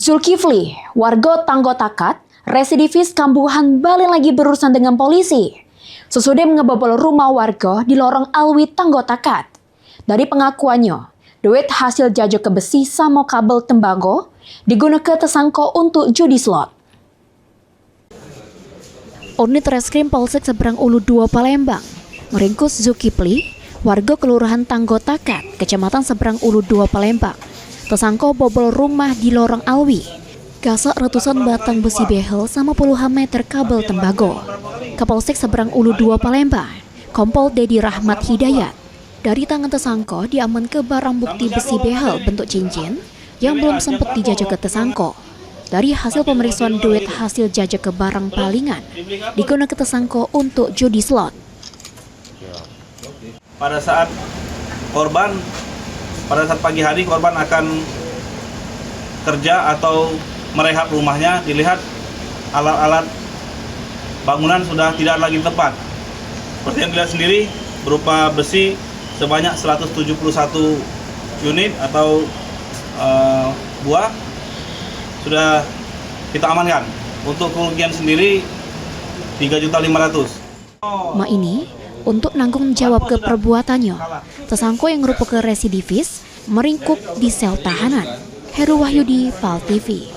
Zulkifli, warga Tanggo Takat, residivis kambuhan balik lagi berurusan dengan polisi. Sesudah ngebobol rumah warga di lorong Alwi Tanggo Takat. Dari pengakuannya, duit hasil jajak ke besi sama kabel tembago digunakan tersangka untuk judi slot. Unit Reskrim Polsek Seberang Ulu 2 Palembang meringkus Zulkifli, warga Kelurahan Tanggo Takat, Kecamatan Seberang Ulu 2 Palembang. Tersangka bobol rumah di lorong Alwi, gasak ratusan batang besi behel sama puluhan meter kabel tembago. Kapolsek Seberang Ulu 2 Palembang, Kompol Dedi Rahmat Hidayat, dari tangan tersangka diamankan barang bukti besi behel bentuk cincin yang belum sempat dijajak ke tersangka. Dari hasil pemeriksaan duit hasil jajak ke barang palingan digunakan tersangka untuk judi slot. Pada saat pagi hari korban akan kerja atau merehab rumahnya, dilihat alat-alat bangunan sudah tidak lagi tepat. Seperti yang dilihat sendiri, berupa besi sebanyak 171 unit atau buah sudah kita amankan. Untuk kerugian sendiri 3.500.000. Ma ini untuk nanggung jawab ke perbuatannya, tersangka yang merupakan residivis meringkuk di sel tahanan. Heru Wahyudi, PAL TV.